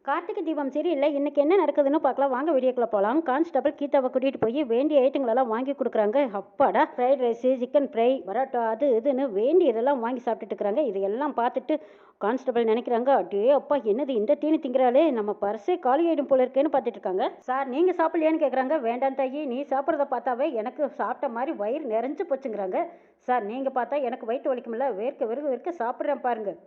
கார்த்திகை தீபம் சரியில்லை. இன்னைக்கு என்ன நடக்குதுன்னு பார்க்கலாம் வாங்க, வீடியோக்குள்ள போகலாம். கான்ஸ்டபிள் கீதாவை கூட்டிகிட்டு போய் வேண்டிய ஐட்டங்களெல்லாம் வாங்கி கொடுக்குறாங்க. அப்பாடா, fried rice, chicken fry, parotta, அது இதுன்னு வேண்டியதெல்லாம் வாங்கி சாப்பிட்டுட்டு இருக்கிறாங்க. இதையெல்லாம் பார்த்துட்டு கான்ஸ்டபிள் நினைக்கிறாங்க, அடே அப்பா என்னது இந்த தீனி திங்கிறாளே, நம்ம பர்ஸே காலி ஆகிடும் போல இருக்கேன்னு பார்த்துட்டு இருக்காங்க. சார் நீங்கள் சாப்பிடலையான்னு கேட்குறாங்க. வேண்டாம் தாயி, நீ சாப்பிட்றத பார்த்தாவே எனக்கு சாப்பிட்ட மாதிரி வயிறு நிறைஞ்சு போச்சுங்கிறாங்க. சார் நீங்கள் பார்த்தா எனக்கு வயிற்று வலிக்கும்ல, வேர்க்க வேர்க்க சாப்பிட்றேன் பாருங்க.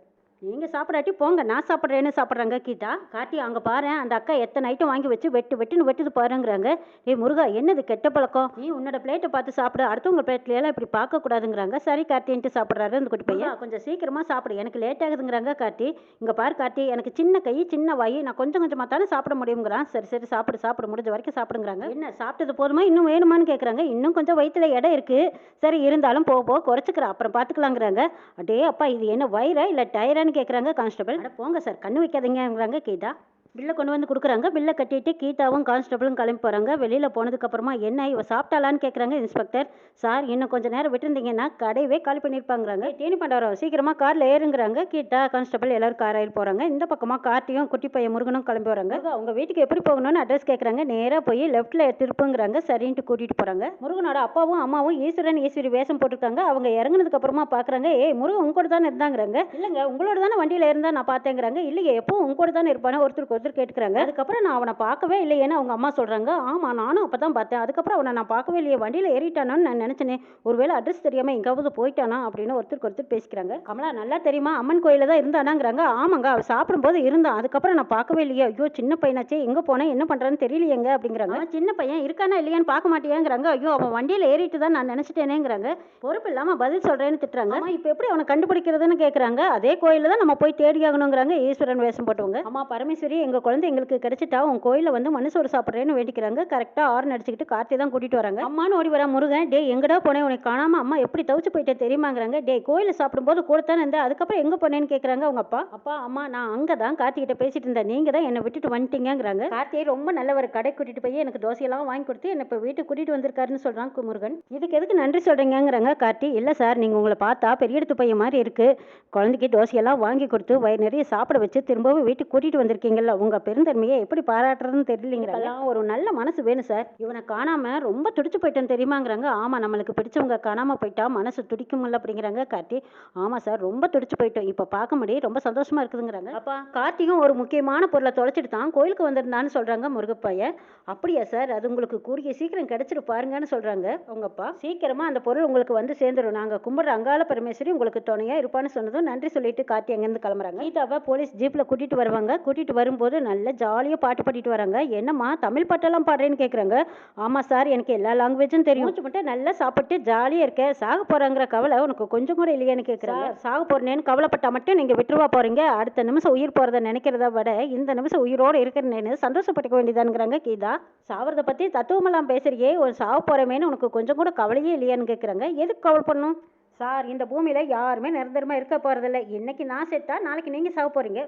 நீங்கள் சாப்பிடாட்டி போங்க, நான் சாப்பிட்றேன்னு சாப்பிட்றாங்க கீதா. கார்த்தி அங்கே பாரு, அந்த அக்கா எத்தனை ஐட்டம் வாங்கி வச்சு வெட்டுன்னு வெட்டுது பாருங்கிறாங்க. ஏய் முருகா, என்னது கெட்ட பழக்கம், நீ உன்னோட பிளேட்டை பார்த்து சாப்பிடு, அடுத்தவங்க பிளேட்லையெல்லாம் இப்படி பார்க்கக்கூடாதுங்கிறாங்க. சரி கார்த்தின்ட்டு சாப்பிட்றாரு அந்த குட்டி பையன். கொஞ்சம் சீக்கிரமாக சாப்பிடு, எனக்கு லேட் ஆகுதுங்கிறாங்க கார்த்தி. இங்கே பாரு கார்த்தி, எனக்கு சின்ன கை சின்ன வாய், நான் கொஞ்சம் கொஞ்சமாக தானே சாப்பிட முடியுங்கிறான். சரி சரி சாப்பிடு முடிஞ்ச வரைக்கும் சாப்பிடுங்கிறாங்க. என்ன சாப்பிட்டது போதுமா, இன்னும் வேணுமான்னு கேட்குறாங்க. இன்னும் கொஞ்சம் வயிற்றுல இடம் இருக்குது, சரி இருந்தாலும் போக குறைச்சிக்கிறேன், அப்புறம் பார்த்துக்கலாங்கிறாங்க. அடே அப்பா, இது என்ன வயிறா இல்லை டயரான்னு கேட்குறாங்க கான்ஸ்டபிள். போங்க சார், கண்ணு வைக்காதீங்கிறாங்க கீதா. பில்லை கொண்டு வந்து கொடுக்குறாங்க. பில்லை கட்டிட்டு கீதாவும் கான்ஸ்டபிளும் கிளம்பி போகிறாங்க. வெளியில் போனதுக்கப்புறமா என்ன இவ சாப்பிட்டாலான்னு கேட்குறாங்க இன்ஸ்பெக்டர். சார் இன்னும் கொஞ்சம் நேரம் விட்டுருந்தீங்கன்னா கடையவே காலி பண்ணியிருப்பாங்கிறாங்க. தேனி பண்டாரம் சீக்கிரமாக காரில் ஏறுங்கிறாங்க. கீதா கான்ஸ்டபிள் எல்லாரும் கார் ஏறி போகிறாங்க. இந்த பக்கமாக கார்த்தியும் குட்டி பையன் முருகனும் கிளம்பி வராங்க. அவங்க வீட்டுக்கு எப்படி போகணும்னு அட்ரஸ் கேட்குறாங்க. நேராக போய் லெஃப்ட்டில் திருப்புங்கிறாங்க. சரின்ட்டு கூட்டிகிட்டு போகிறாங்க. முருகனோட அப்பாவும் அம்மாவும் ஈஸ்வரன் ஈஸ்வரி வேஷம் போட்டிருக்காங்க. அவங்க இறங்குனதுக்கு அப்புறமா பார்க்குறாங்க. ஏய் முருகன் உங்க கூட தானே இருந்தாங்கிறாங்க. இல்லைங்க, உங்களோட தானே வண்டியில் இருந்தால் நான் பார்த்தேங்கிறாங்க. இல்லையே, எப்பவும் உங்க கூட தானே இருப்பானே, ஒருத்தருக்கு கேட்டுக்கிறாங்க. அதுக்கப்புறம் நான் அவனை பார்க்கவே இல்லையேன்னு அவங்க அம்மா சொல்றாங்க. ஆமா, நானும் அப்பதான் பார்த்தேன். அதுக்கப்புறம் அவனை நான் பார்க்கவே இல்லையே, வண்டியில ஏறிட்டானான்னு நான் நினைச்சேனே, ஒருவேளை அட்ரஸ் தெரியாம எங்காவது போயிட்டானா அப்படின்னு ஒருத்தர் பேசிக்கிறாங்க. கமலா நல்லா தெரியுமா, அம்மன் கோயில தான் இருந்தானாங்கிறாங்க. ஆமாங்க, அவன் சாப்பிடும்போது இருந்தான், அதுக்கப்புறம் நான் பார்க்கவே இல்லையே. ஐயோ சின்ன பையனாச்சே, எங்க போனேன் என்ன பண்றான்னு தெரியலையேங்க அப்படிங்கிறாங்க. அவன் சின்ன பையன் இருக்கானா இல்லையான்னு பார்க்க மாட்டேங்கிறாங்க. ஐயோ அவன் வண்டியில ஏறிட்டு தான் நான் நினைச்சிட்டேனேங்கிறாங்க. பொறுப்பு இல்லாம பதில் சொல்றேன்னு திட்டுறாங்க. இப்ப எப்படி அவனை கண்டுபிடிக்கிறதுன்னு கேட்கறாங்க. அதே கோயில தான் நம்ம போய் தேடி ஆகணுங்கிறாங்க ஈஸ்வரன் வேஷம் போட்டவங்க. அம்மா பரமேஸ்வரி, எங்க குழந்தை எங்களுக்கு கிடைச்சிட்டா உன் கோயிலில் வந்து மனுஷோறு சாப்பிட்றேன்னு வேண்டிக்கிறாங்க. கரெக்டாக ஆறு அடிச்சுக்கிட்டு கார்த்தி தான் கூட்டிட்டு வராங்க. அம்மானு ஓடி வரா முருகன். டே எங்கடா போனேன், உனக்கு காணாம அம்மா எப்படி தவிச்சு போயிட்டே தெரியுமாங்கிறாங்க. டே கோயிலில் சாப்பிடும்போது கூடத்தானே இருந்தேன், அதுக்கப்புறம் எங்கே போனேன்னு கேட்குறாங்க அவங்க அப்பா. அப்பா அம்மா, நான் அங்கே தான் கார்த்திகிட்ட பேசிட்டு இருந்தேன், நீங்கள் தான் என்னை விட்டுட்டு வந்துட்டீங்கிறாங்க. கார்த்தியை ரொம்ப நல்லவர், கடை கூட்டிட்டு போய் எனக்கு தோசையெல்லாம் வாங்கி கொடுத்து என்னை இப்போ வீட்டுக்கு கூட்டிட்டு வந்திருக்காருன்னு சொல்கிறாங்க முருகன். இதுக்கு எதுக்கு நன்றி சொல்கிறீங்கிறாங்க கார்த்தி. இல்லை சார், நீங்கள் உங்களை பார்த்தா பெரிய எடுத்து பையன் மாதிரி இருக்கு, குழந்தைக்கு தோசையெல்லாம் வாங்கி கொடுத்து வயிறு நிறைய சாப்பிட வச்சு திரும்பவும் வீட்டுக்கு கூட்டிட்டு வந்திருக்கீங்கல்ல, உங்கள் பெருந்தன்மையை எப்படி பாராட்டுறதுன்னு தெரியலங்கிறாங்க. ஒரு நல்ல மனசு வேணும் சார். இவனை காணாம ரொம்ப துடிச்சு போயிட்டேன்னு தெரியுமாங்கிறாங்க. ஆமா, நம்மளுக்கு பிடிச்சவங்க காணாம போயிட்டா மனசு துடிக்கும்ல அப்படிங்கிறாங்க கார்த்தி. ஆமா சார், ரொம்ப துடிச்சு போயிட்டோம், இப்ப பார்க்க முடியும், ரொம்ப சந்தோஷமா இருக்குதுங்கிறாங்க. அப்பா கார்த்தியும் ஒரு முக்கியமான பொருளை தொலைச்சிட்டு தான் கோயிலுக்கு வந்திருந்தான்னு சொல்றாங்க முருகப்பைய. அப்படியா சார், அது உங்களுக்கு கூடிய சீக்கிரம் கிடைச்சிட்டு பாருங்கன்னு சொல்றாங்க அவங்க அப்பா. சீக்கிரமா அந்த பொருள் உங்களுக்கு வந்து சேர்ந்துடும், நாங்க கும்பிடுற அங்காள பரமேஸ்வரி உங்களுக்கு துணையா இருப்பான்னு சொன்னதும் நன்றி சொல்லிட்டு கார்த்தி அங்கிருந்து கிளம்புறாங்க. கீதாவை போலீஸ் ஜீப்ல கூட்டிட்டு வருவாங்க. கூட்டிட்டு வரும்போது நல்ல ஜாலியா பாட்டு பாடிட்டு வராங்க. என்னம்மா தமிழ் பாட்டெல்லாம் பாடுறேன்னு கேட்குறாங்க. ஆமாம் சார், எனக்கு எல்லா லாங்குவேஜும் தெரியும், மட்டும் நல்லா சாப்பிட்டு ஜாலியாக இருக்க, சாக போகிறாங்கிற கவலை உனக்கு கொஞ்சம் கூட இல்லையான்னு கேட்குறாங்க. சாக போகிறேன்னு கவலைப்பட்டா மட்டும் நீங்கள் விட்டுருவா போகிறீங்க, அடுத்த நிமிஷம் உயிர் போகிறத நினைக்கிறத விட இந்த நிமிஷம் உயிரோடு இருக்கிறேன்னு சந்தோஷப்பட்டுக்க வேண்டியதானுங்கிறாங்க கீதா. சாவறதை பற்றி தத்துவமெல்லாம் பேசுறியே, ஒரு சாக போகிறமேன்னு உனக்கு கொஞ்சம் கூட கவலையே இல்லையான்னு கேட்குறாங்க. எதுக்கு கவலை பண்ணும் சார், இந்த பூமியில் யாருமே நிரந்தரமாக இருக்க போகிறதில்ல, இன்னைக்கு நான் செத்தா நாளைக்கு நீங்கள் சாக போகிறீங்க,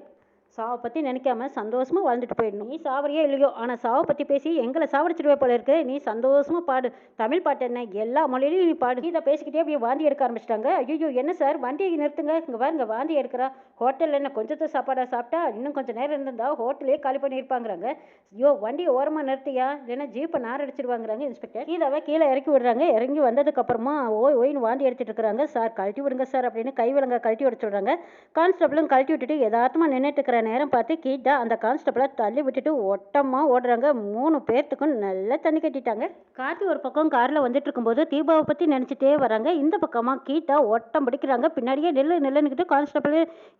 சாவை பற்றி நினைக்காம சந்தோஷமாக வாழ்ந்துட்டு போயிடணும். நீ சாவறியோ இல்லையோ, ஆனால் சாவை பற்றி பேசி எங்களை சாவடிச்சிடுவே போல இருக்கு, நீ சந்தோஷமாக பாடு, தமிழ் பாட்டு என்ன எல்லா மொழியிலையும் நீ பாடு. இதை பேசிக்கிட்டே அப்படியே வாந்தி எடுக்க ஆரம்பிச்சிட்டாங்க. ஐயோ என்ன சார், வண்டியை நிறுத்துங்க, இங்கே பாருங்க வாந்தி எடுக்கிறா, ஹோட்டலில் என்ன கொஞ்சத்தை சாப்பாடாக சாப்பிட்டா, இன்னும் கொஞ்சம் நேரம் இருந்திருந்தா ஹோட்டலே காலி பண்ணியிருப்பாங்கிறாங்க. ஐயோ வண்டியை ஓரமாக நிறுத்தியா, இல்லைன்னா ஜீப்பை நார் அடிச்சிடுவாங்கிறாங்க இன்ஸ்பெக்டர். இதாவே கீழே இறக்கி விடுறாங்க. இறங்கி வந்ததுக்கப்புறமா ஓய்னு வாந்தி எடுத்துட்டு இருக்கிறாங்க. சார் கழட்டி விடுங்க சார் அப்படின்னு கைவிலங்க கழட்டி விட சொல்கிறாங்க. கான்ஸ்டபிளும் கழட்டி விட்டுட்டு யதார்த்தமாக நின்றுட்டு இருக்கிற நேரம் பார்த்து கீட்டா அந்த கான்ஸ்டபிளை தள்ளி விட்டுட்டு ஒட்டமா ஓடுறாங்க. 3 பேர்த்துக்கும் நல்லா தண்ணி கட்டிட்டாங்க. கார்த்தி ஒரு பக்கம் கார்ல வந்துட்டு இருக்கும்போது தீபாவை பத்தி நினைச்சிட்டே வராங்க. இந்த பக்கமா கீட்டா ஓட்டம் பிடிக்கிறாங்க. பின்னாடியே நில்லுன்னுக்கிட்டு கான்ஸ்டபிள்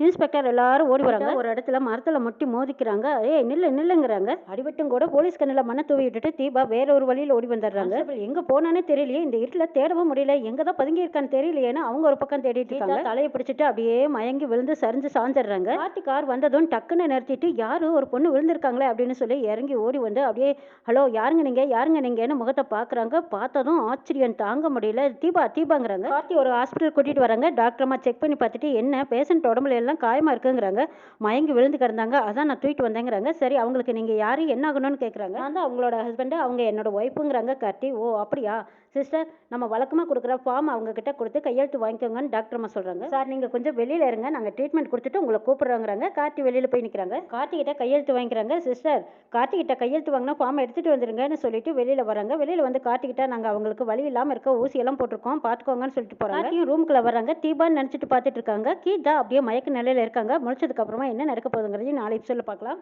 இன்ஸ்பெக்டர் எல்லாரும் ஓடி வராங்க. ஒரு இடத்துல மரத்துல முட்டி மோதிக்கிறாங்க. ஏய் நில்லுங்கிறாங்க. அடிபட்டும் கூட போலீஸ் கண்ணில் மண்ணை தூவி விட்டுட்டு தீபா வேற ஒரு வழியில் ஓடி வந்துடுறாங்க. எங்க போனானே தெரியலையே, இந்த இருட்டில் தேடவும் முடியல, எங்க தான் பதுங்கி இருக்கான்னு தெரியலையேன்னு அவங்க ஒரு பக்கம் தேடிட்டு இருக்காங்க. தலையை பிடிச்சிட்டு அப்படியே மயங்கி விழுந்து சரிஞ்சு சாஞ்சிடுறாங்க. கார்த்தி கார் வந்ததும் டக்குன்னு நிறுத்திட்டு யாரு ஒரு பொண்ணு விழுந்திருக்காங்களே அப்படின்னு சொல்லி இறங்கி ஓடி வந்து அப்படியே ஹலோ யாருங்க நீங்கன்னு முகத்தை பாக்குறாங்க. பார்த்ததும் ஆச்சரியம் தாங்க முடியல. தீபாங்கிறாங்க. கார்த்தி ஒரு ஹாஸ்பிட்டல் கூட்டிட்டு வராங்க. டாக்டர் அம்மா செக் பண்ணி பார்த்துட்டு என்ன பேஷண்ட் உடம்புல எல்லாம் காயமா இருக்குங்கிறாங்க. மயங்கி விழுந்து கிடந்தாங்க, அதான் நான் தூக்கிட்டு வந்தேங்கிறாங்க. சரி அவங்களுக்கு நீங்க யாரு என்ன ஆகணும்னு கேட்குறாங்க. நான் தான் அவங்களோட ஹஸ்பண்ட், அவங்க என்னோட ஒய்ஃபுங்கிறாங்க கார்த்தி. ஓ அப்படியா, சிஸ்டர் நம்ம வழக்கமாக கொடுக்குற ஃபார்ம் அவங்க கிட்ட கொடுத்து கையெழுத்து வாங்கிக்கோங்கன்னு டாக்டர் அம்மா சொல்கிறாங்க. சார் நீங்கள் கொஞ்சம் வெளியில் இருங்க, நாங்கள் ட்ரீட்மெண்ட் கொடுத்துட்டு உங்களை கூப்பிட்றோங்கிறாங்க. கார்த்தி வெளியில் போய் நிற்கிறாங்க. கார்த்திகிட்ட கையெழுத்து வாங்கிக்கிறாங்க. சிஸ்டர் கார்த்திகிட்ட கையெழுத்து வாங்கினா ஃபார்ம் எடுத்துகிட்டு வந்துருங்கன்னு சொல்லிட்டு வெளியில் வராங்க. வெளியில் வந்து கார்த்திகிட்ட நாங்கள் அவங்களுக்கு வழி இல்லாமல் இருக்க ஊசியெல்லாம் போட்டிருக்கோம், பார்த்துக்கோங்கன்னு சொல்லிட்டு போகிறாங்க. கார்த்தியும் ரூமுக்குள்ளே வராங்க. தீபான்னு நினச்சிட்டு பார்த்துட்டு இருக்காங்க. கீதா அப்படியே மயக்க நிலையில் இருக்காங்க. முடிச்சதுக்கப்புறமா என்ன நடக்க போகுதுங்கிறதையும் நாளை எபிசோடில் பார்க்கலாம்.